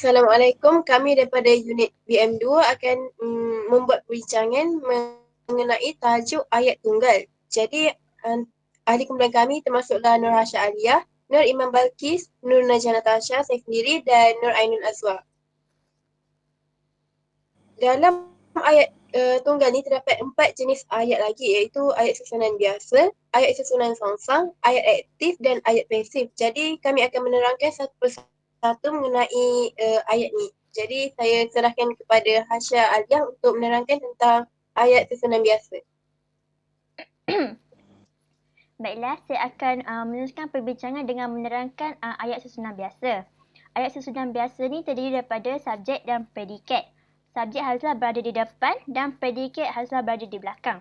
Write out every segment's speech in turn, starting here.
Assalamualaikum. Kami daripada unit BM2 akan membuat perbincangan mengenai tajuk ayat tunggal. Jadi ahli kumpulan kami termasuklah Nur Hasha Aliyah, Nur Iman Balkis, Nur Najah Natasha, saya sendiri dan Nur Ainul Azwar. Dalam ayat tunggal ni terdapat 4 jenis ayat lagi, iaitu ayat susunan biasa, ayat susunan songsang, ayat aktif dan ayat pasif. Jadi kami akan menerangkan satu persatu mengenai ayat ni. Jadi saya serahkan kepada Hasha Aliyah untuk menerangkan tentang ayat susunan biasa. Baiklah, saya akan meneruskan perbincangan dengan menerangkan ayat susunan biasa. Ayat susunan biasa ni terdiri daripada subjek dan predikat. Subjek haruslah berada di depan dan predikat haruslah berada di belakang.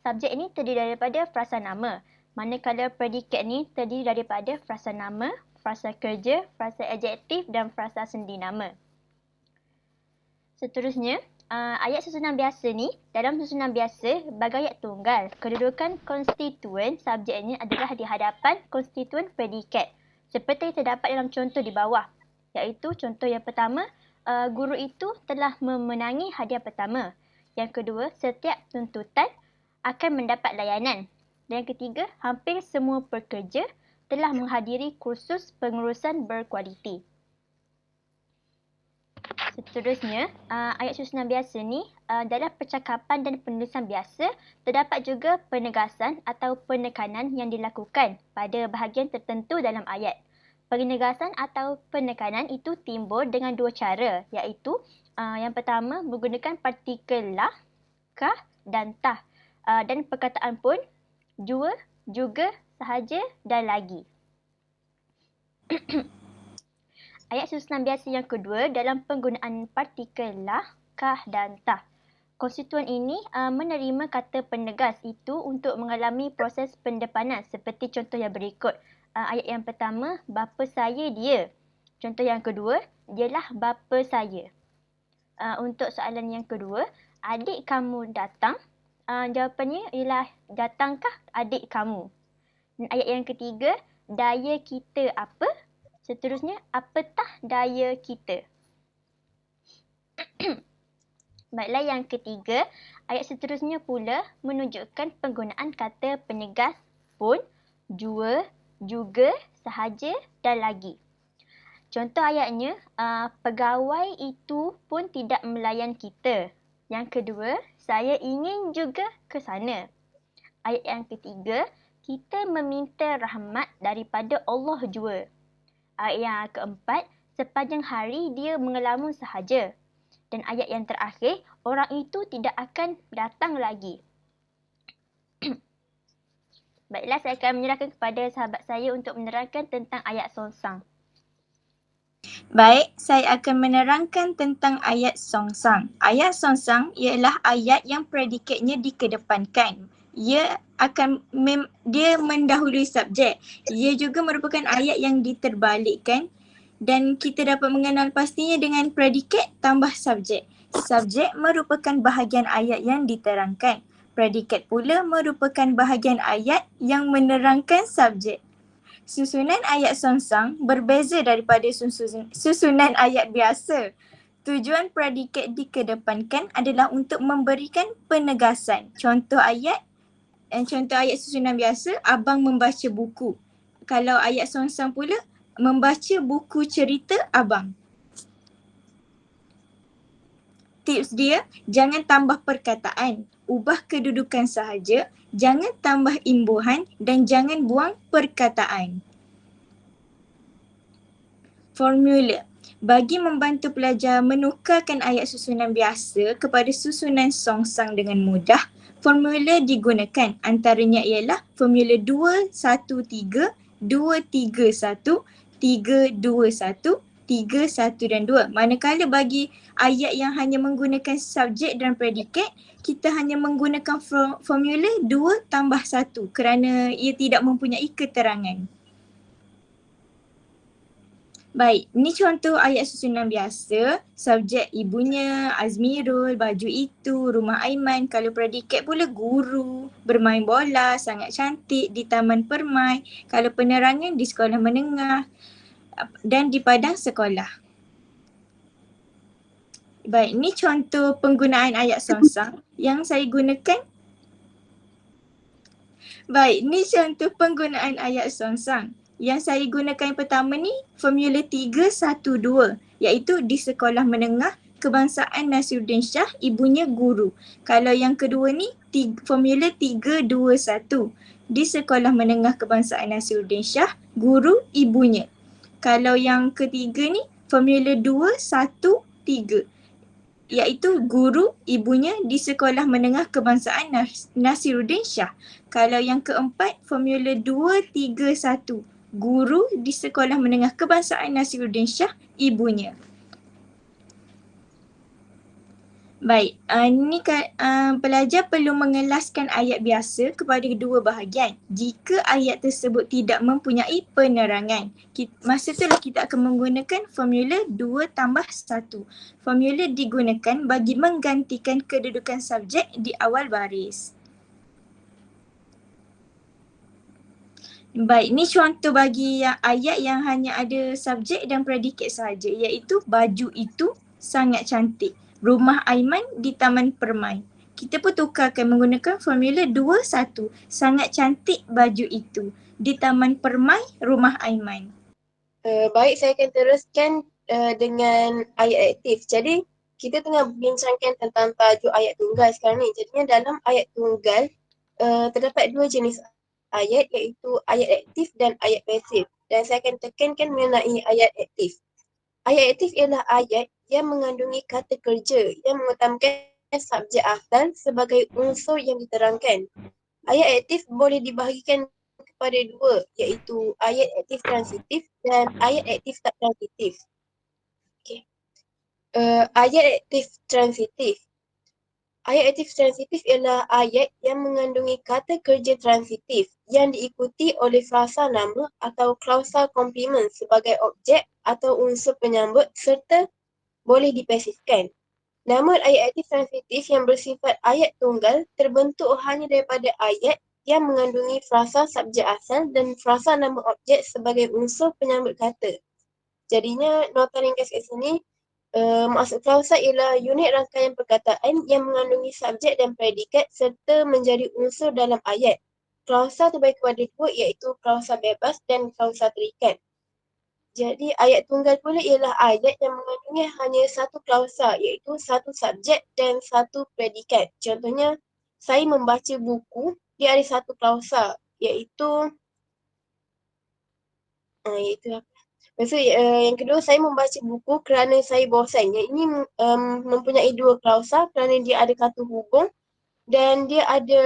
Subjek ini terdiri daripada frasa nama, manakala predikat ni terdiri daripada frasa nama, frasa kerja, frasa adjektif dan frasa sendi nama. Seterusnya, ayat susunan biasa ni, dalam susunan biasa, bagi ayat tunggal, kedudukan konstituen subjeknya adalah di hadapan konstituen predikat. Seperti yang terdapat dalam contoh di bawah, iaitu contoh yang pertama, guru itu telah memenangi hadiah pertama. Yang kedua, setiap tuntutan akan mendapat layanan. Dan yang ketiga, hampir semua pekerja telah menghadiri kursus pengurusan berkualiti. Seterusnya, ayat susunan biasa ni dalam percakapan dan penulisan biasa terdapat juga penegasan atau penekanan yang dilakukan pada bahagian tertentu dalam ayat. Penegasan atau penekanan itu timbul dengan dua cara, iaitu yang pertama menggunakan partikel lah, kah dan tah, dan perkataan pun jua, juga, sahaja dan lagi. Ayat susunan biasa yang kedua dalam penggunaan partikel lah, kah dan tah. Konstituen ini menerima kata penegas itu untuk mengalami proses pendepanan seperti contoh yang berikut. Ayat yang pertama, bapa saya dia. Contoh yang kedua, dialah bapa saya. Untuk soalan yang kedua, adik kamu datang. Jawapannya ialah datangkah adik kamu? Dan ayat yang ketiga, daya kita apa? Seterusnya, apatah daya kita? Baiklah, yang ketiga, ayat seterusnya pula menunjukkan penggunaan kata penegas pun, jua, juga, sahaja dan lagi. Contoh ayatnya, pegawai itu pun tidak melayan kita. Yang kedua, saya ingin juga ke sana. Ayat yang ketiga, kita meminta rahmat daripada Allah jua. Ayat yang keempat, sepanjang hari dia mengelamun sahaja. Dan ayat yang terakhir, orang itu tidak akan datang lagi. Baiklah, saya akan menyerahkan kepada sahabat saya untuk menerangkan tentang ayat songsang. Baik, saya akan menerangkan tentang ayat songsang. Ayat songsang ialah ayat yang predikatnya dikedepankan. Dia mendahului subjek. Ia juga merupakan ayat yang diterbalikkan dan kita dapat mengenal pastinya dengan predikat tambah subjek. Subjek merupakan bahagian ayat yang diterangkan. Predikat pula merupakan bahagian ayat yang menerangkan subjek. Susunan ayat songsang berbeza daripada susunan ayat biasa. Tujuan predikat dikedepankan adalah untuk memberikan penegasan. Contoh ayat susunan biasa, abang membaca buku. Kalau ayat songsang pula, membaca buku cerita abang. Tips dia, jangan tambah perkataan, ubah kedudukan sahaja, jangan tambah imbuhan dan jangan buang perkataan. Formula. Bagi membantu pelajar menukarkan ayat susunan biasa kepada susunan songsang dengan mudah, formula digunakan. Antaranya ialah formula 2-1-3, 2-3-1, 3-2-1, 3-1 dan 2. Manakala bagi ayat yang hanya menggunakan subjek dan predikat, kita hanya menggunakan formula 2 tambah 1 kerana ia tidak mempunyai keterangan. Baik, ini contoh ayat susunan biasa. Subjek ibunya, Azmirul, baju itu, rumah Aiman. Kalau predikat pula guru, bermain bola, sangat cantik, di taman permai. Kalau penerangan di sekolah menengah dan di padang sekolah. Baik, ni contoh penggunaan ayat songsang yang saya gunakan. Baik, ni contoh penggunaan ayat songsang. Yang saya gunakan pertama ni formula 312 iaitu di sekolah menengah Kebangsaan Nasiruddin Shah, ibunya guru. Kalau yang kedua ni formula 321 di sekolah menengah Kebangsaan Nasiruddin Shah, guru ibunya. Kalau yang ketiga ni formula 213 iaitu guru ibunya di sekolah menengah Kebangsaan Nasiruddin Shah. Kalau yang keempat formula 231 guru di sekolah menengah Kebangsaan Nasiruddin Shah, ibunya. Baik, pelajar perlu mengelaskan ayat biasa kepada dua bahagian. Jika ayat tersebut tidak mempunyai penerangan, masa itulah kita akan menggunakan formula 2 tambah 1. Formula digunakan bagi menggantikan kedudukan subjek di awal baris. Baik, ni contoh bagi ayat yang hanya ada subjek dan predikat sahaja, iaitu baju itu sangat cantik. Rumah Aiman di Taman Permai. Kita pun tukarkan menggunakan formula 2-1. Sangat cantik baju itu. Di Taman Permai, rumah Aiman. Baik, saya akan teruskan dengan ayat aktif. Jadi, kita tengah bincangkan tentang tajuk ayat tunggal sekarang ni. Jadinya dalam ayat tunggal, terdapat dua jenis ayat iaitu ayat aktif dan ayat pasif. Dan saya akan tekankan mengenai ayat aktif. Ayat aktif ialah ayat yang mengandungi kata kerja yang mengutamakan subjek asal sebagai unsur yang diterangkan. Ayat aktif boleh dibahagikan kepada dua, iaitu ayat aktif transitif dan ayat aktif tak transitif. Okay. Ayat aktif transitif. Ayat aktif transitif ialah ayat yang mengandungi kata kerja transitif yang diikuti oleh frasa nama atau klausa komplement sebagai objek atau unsur penyambut serta boleh dipasifkan. Namun ayat aktif transitif yang bersifat ayat tunggal terbentuk hanya daripada ayat yang mengandungi frasa subjek asal dan frasa nama objek sebagai unsur penyambut kata. Jadinya nota ringkas kat sini, maksud klausa ialah unit rangkaian perkataan yang mengandungi subjek dan predikat serta menjadi unsur dalam ayat. Klausa terbagi kepada dua iaitu klausa bebas dan klausa terikat. Jadi ayat tunggal pula ialah ayat yang mengandungi hanya satu klausa iaitu satu subjek dan satu predikat. Contohnya, saya membaca buku, dia ada satu klausa iaitu apa? Maksud yang kedua, saya membaca buku kerana saya bosan. Yang ini mempunyai dua klausa kerana dia ada kata hubung dan dia ada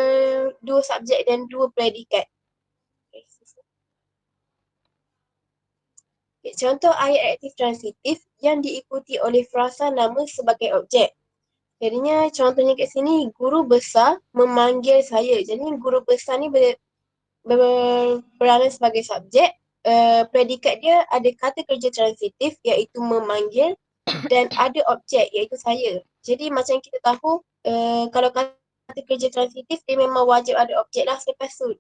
dua subjek dan dua predikat. Contoh ayat aktif transitif yang diikuti oleh frasa nama sebagai objek. Jadinya contohnya kat sini, guru besar memanggil saya. Jadi guru besar ni beranan sebagai subjek. Predikat dia ada kata kerja transitif iaitu memanggil dan ada objek iaitu saya. Jadi macam kita tahu, kalau kata kerja transitif dia memang wajib ada objek lah selepas tu.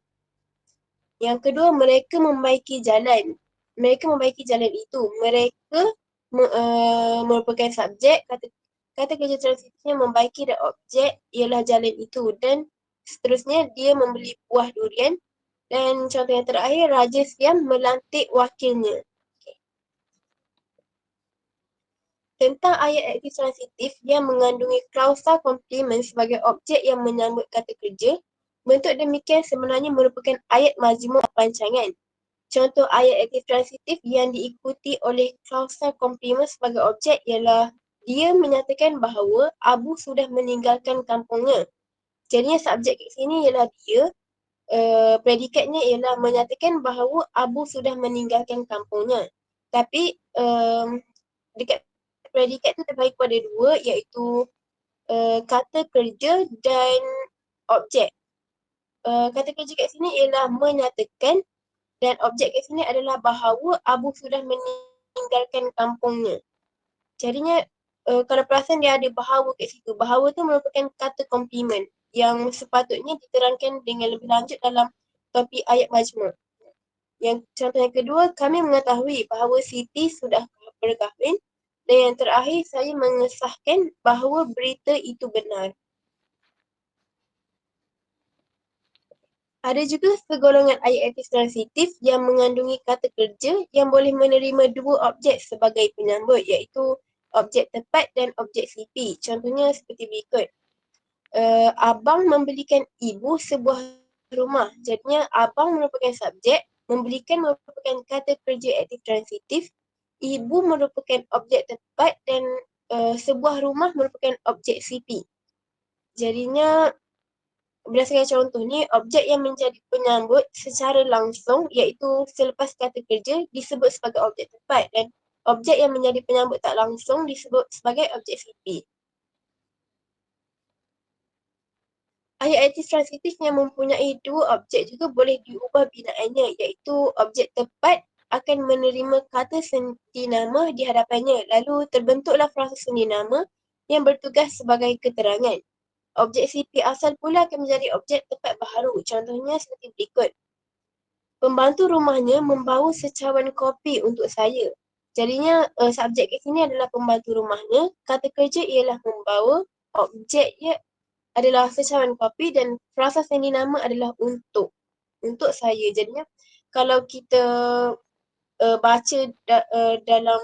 Yang kedua, mereka membaiki jalan. Mereka membaiki jalan itu. Mereka merupakan subjek. Kata kerja transitifnya membaiki dan objek ialah jalan itu. Dan seterusnya, dia membeli buah durian. Dan contoh yang terakhir, Raja Siam melantik wakilnya. Okay. Tentang ayat aktif transitif yang mengandungi klausa komplement sebagai objek yang menyambut kata kerja, bentuk demikian sebenarnya merupakan ayat majmuk pancangan. Contoh ayat aktif transitif yang diikuti oleh klausa komplement sebagai objek ialah dia menyatakan bahawa Abu sudah meninggalkan kampungnya. Jadinya subjek kat sini ialah dia, predikatnya ialah menyatakan bahawa Abu sudah meninggalkan kampungnya. Tapi dekat predikat tu terbagi kepada dua iaitu kata kerja dan objek. Kata kerja kat sini ialah menyatakan dan objek kat sini adalah bahawa Abu sudah meninggalkan kampungnya. Jadinya kalau perasan dia ada bahawa kat situ. Bahawa tu merupakan kata komplement yang sepatutnya diterangkan dengan lebih lanjut dalam topik ayat majmuk. Yang contoh yang kedua, kami mengetahui bahawa Siti sudah berkahwin. Dan yang terakhir, saya mengesahkan bahawa berita itu benar. Ada juga segolongan ayat aktif transitif yang mengandungi kata kerja yang boleh menerima dua objek sebagai penyambut, iaitu objek tepat dan objek CP. Contohnya seperti berikut. Abang membelikan ibu sebuah rumah. Jadinya abang merupakan subjek, membelikan merupakan kata kerja aktif transitif, ibu merupakan objek tepat dan sebuah rumah merupakan objek CP. Jadinya berdasarkan contoh ni, objek yang menjadi penyambut secara langsung iaitu selepas kata kerja disebut sebagai objek tepat dan objek yang menjadi penyambut tak langsung disebut sebagai objek CP. Ayat aktif transitif yang mempunyai dua objek juga boleh diubah binaannya, iaitu objek tepat akan menerima kata senti nama di hadapannya, lalu terbentuklah frasa sendi nama yang bertugas sebagai keterangan. Objek CP asal pula akan menjadi objek tepat baharu. Contohnya seperti berikut. Pembantu rumahnya membawa secawan kopi untuk saya. Jadinya subjek kat sini adalah pembantu rumahnya, kata kerja ialah membawa, objeknya adalah secawan kopi dan frasa sendi nama adalah untuk saya. Jadinya kalau kita baca dalam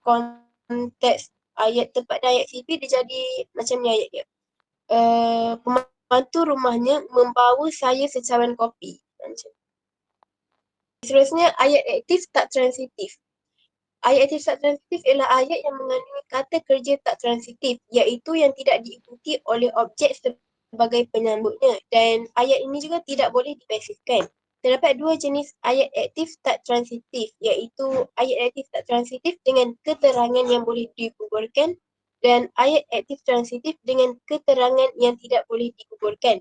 konteks ayat tepat dan ayat CP, dia jadi macam ni ayat dia. Pembantu rumahnya membawa saya secawan kopi. Seterusnya ayat aktif tak transitif. Ayat aktif tak transitif ialah ayat yang mengandungi kata kerja tak transitif, iaitu yang tidak diikuti oleh objek sebagai penyambutnya, dan ayat ini juga tidak boleh dipasifkan. Terdapat dua jenis ayat aktif tak transitif, iaitu ayat aktif tak transitif dengan keterangan yang boleh digugurkan dan ayat aktif transitif dengan keterangan yang tidak boleh digugurkan.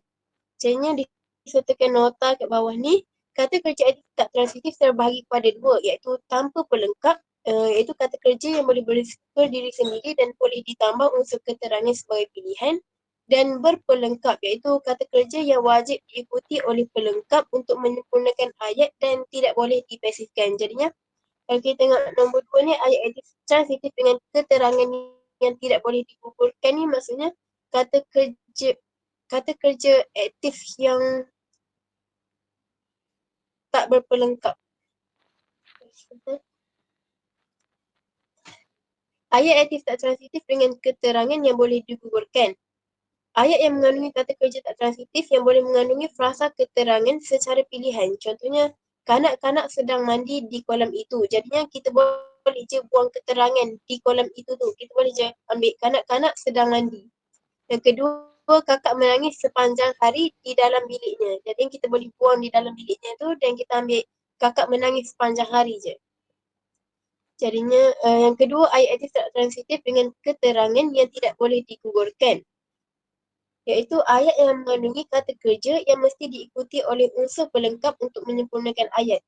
Jadinya disertakan nota kat bawah ni, kata kerja aktif tak transitif terbahagi kepada dua, iaitu tanpa pelengkap, iaitu kata kerja yang boleh berdiri sendiri dan boleh ditambah unsur keterangan sebagai pilihan, dan berpelengkap, iaitu kata kerja yang wajib diikuti oleh pelengkap untuk menyempurnakan ayat dan tidak boleh dipasifkan. Jadinya kalau kita tengok nombor 2 ni, ayat aktif transitif dengan keterangan yang tidak boleh digugurkan ni maksudnya kata kerja aktif yang tak berpelengkap. Ayat aktif tak transitif dengan keterangan yang boleh digugurkan. Ayat yang mengandungi kata kerja tak transitif yang boleh mengandungi frasa keterangan secara pilihan. Contohnya, kanak-kanak sedang mandi di kolam itu. Jadinya kita boleh je buang keterangan di kolam itu tu. Kita boleh je ambil kanak-kanak sedang mandi. Yang kedua, kakak menangis sepanjang hari di dalam biliknya. Jadi kita boleh buang di dalam biliknya tu dan kita ambil kakak menangis sepanjang hari je. Jadinya yang kedua, ayat aktif tak transitif dengan keterangan yang tidak boleh digugurkan, iaitu ayat yang mengandungi kata kerja yang mesti diikuti oleh unsur pelengkap untuk menyempurnakan ayat.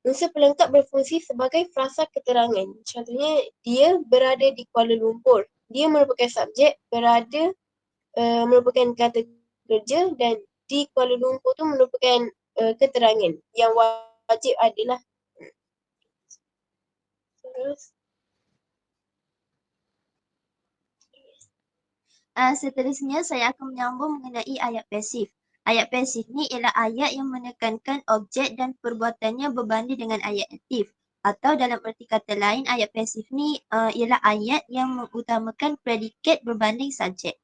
Unsur pelengkap berfungsi sebagai frasa keterangan. Contohnya, dia berada di Kuala Lumpur. Dia merupakan subjek, berada merupakan kata kerja dan di Kuala Lumpur tu merupakan keterangan yang wajib adalah. Terus Seterusnya saya akan menyambung mengenai ayat pasif. Ayat pasif ni ialah ayat yang menekankan objek dan perbuatannya berbanding dengan ayat aktif. Atau dalam erti kata lain, ayat pasif ni ialah ayat yang mengutamakan predikat berbanding subjek.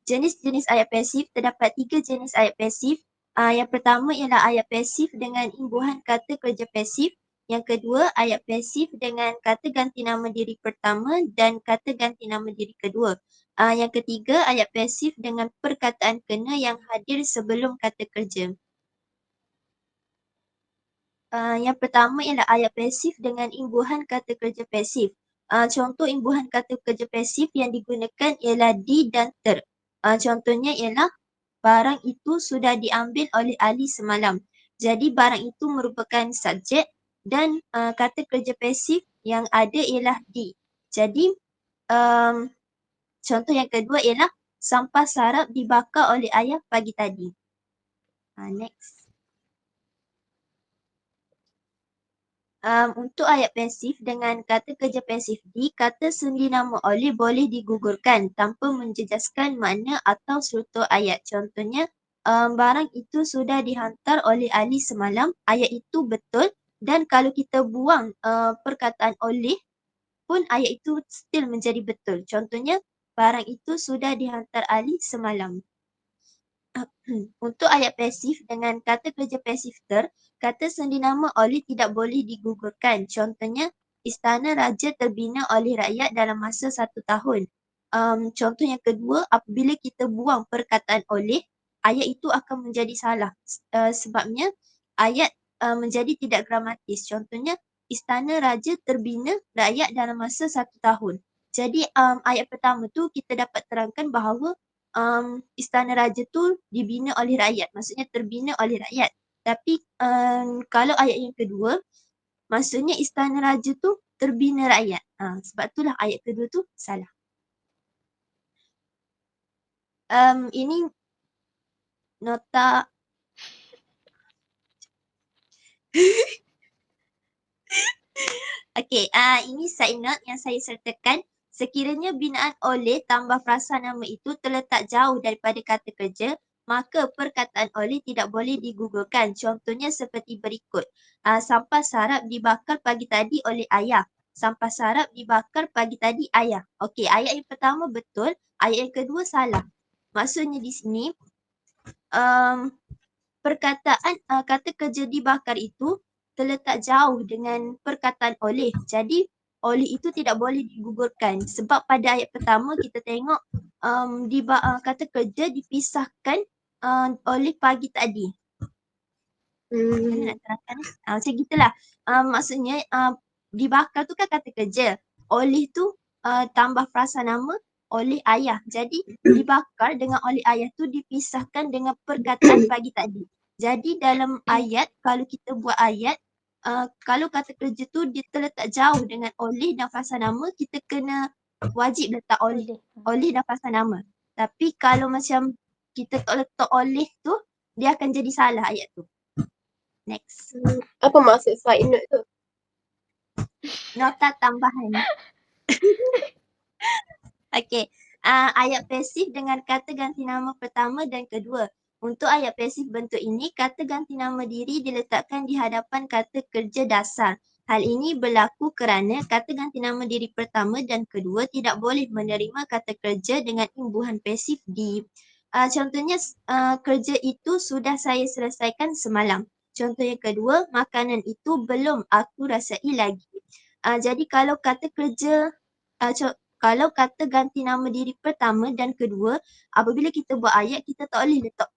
Jenis-jenis ayat pasif, terdapat 3 jenis ayat pasif. Yang pertama ialah ayat pasif dengan imbuhan kata kerja pasif. Yang kedua, ayat pasif dengan kata ganti nama diri pertama dan kata ganti nama diri kedua. Yang ketiga, ayat pasif dengan perkataan kena yang hadir sebelum kata kerja. Yang pertama ialah ayat pasif dengan imbuhan kata kerja pasif. Contoh imbuhan kata kerja pasif yang digunakan ialah di dan ter. Contohnya ialah barang itu sudah diambil oleh Ali semalam. Jadi barang itu merupakan subjek dan kata kerja pasif yang ada ialah di. Jadi contoh yang kedua ialah sampah sarap dibakar oleh ayah pagi tadi. Next. Untuk ayat pasif dengan kata kerja pasif D, kata sendi nama oleh boleh digugurkan tanpa menjejaskan makna atau struktur ayat. Contohnya, barang itu sudah dihantar oleh Ali semalam. Ayat itu betul dan kalau kita buang perkataan oleh pun ayat itu still menjadi betul. Contohnya, barang itu sudah dihantar Ali semalam. Untuk ayat pasif dengan kata kerja pasif kata sendi nama oleh tidak boleh digugurkan. Contohnya, istana raja terbina oleh rakyat dalam masa 1 tahun. Contoh yang kedua, apabila kita buang perkataan oleh, ayat itu akan menjadi salah. Sebabnya, ayat menjadi tidak gramatis. Contohnya, istana raja terbina rakyat dalam masa 1 tahun. Jadi, ayat pertama tu kita dapat terangkan bahawa istana raja tu dibina oleh rakyat, maksudnya terbina oleh rakyat. Tapi kalau ayat yang kedua, maksudnya istana raja tu terbina rakyat. Sebab itulah ayat kedua tu salah. Ini nota Okey, ini side note yang saya sertakan. Sekiranya binaan oleh tambah frasa nama itu terletak jauh daripada kata kerja, maka perkataan oleh tidak boleh digugurkan. Contohnya seperti berikut. Sampah sarap dibakar pagi tadi oleh ayah. Sampah sarap dibakar pagi tadi ayah. Okey, ayat yang pertama betul, ayat yang kedua salah. Maksudnya di sini, perkataan kata kerja dibakar itu terletak jauh dengan perkataan oleh. Jadi oleh itu tidak boleh digugurkan sebab pada ayat pertama kita tengok kata kerja dipisahkan oleh pagi tadi. Mana nak terangkan ni? Macam gitulah. Maksudnya dibakar tu kan kata kerja. Oleh tu tambah frasa nama oleh ayah. Jadi dibakar dengan oleh ayah tu dipisahkan dengan perkataan pagi tadi. Jadi dalam ayat, kalau kita buat ayat, kalau kata kerja tu dia terletak jauh dengan oleh dan frasa nama, kita kena wajib letak oleh dan frasa nama. Tapi kalau macam kita tak letak oleh tu, dia akan jadi salah ayat tu. Next. Apa maksud side note tu? Nota tambahan. Okey. Ayat pasif dengan kata ganti nama pertama dan kedua. Untuk ayat pasif bentuk ini, kata ganti nama diri diletakkan di hadapan kata kerja dasar. Hal ini berlaku kerana kata ganti nama diri pertama dan kedua tidak boleh menerima kata kerja dengan imbuhan pasif di. Contohnya, kerja itu sudah saya selesaikan semalam. Contoh yang kedua, makanan itu belum aku rasai lagi. Jadi kalau kata kerja, kalau kata ganti nama diri pertama dan kedua, apabila kita buat ayat, kita tak boleh letak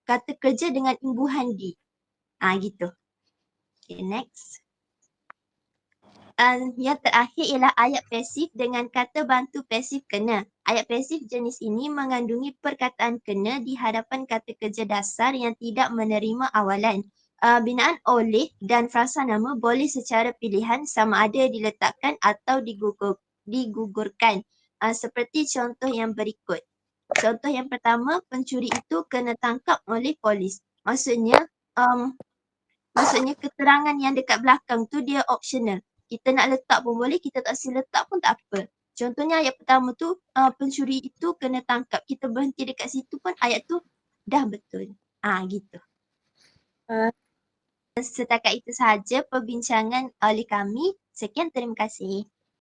kata kerja dengan imbuhan di. Gitu. Okay, next. Yang terakhir ialah ayat pasif dengan kata bantu pasif kena. Ayat pasif jenis ini mengandungi perkataan kena di hadapan kata kerja dasar yang tidak menerima awalan. Binaan oleh dan frasa nama boleh secara pilihan sama ada diletakkan atau digugurkan. Seperti contoh yang berikut. Contoh yang pertama, pencuri itu kena tangkap oleh polis. Maksudnya keterangan yang dekat belakang tu dia optional. Kita nak letak pun boleh, kita tak sila letak pun tak apa. Contohnya ayat pertama tu, pencuri itu kena tangkap. Kita berhenti dekat situ pun ayat tu dah betul. Gitu. Setakat itu sahaja perbincangan oleh kami. Sekian, terima kasih.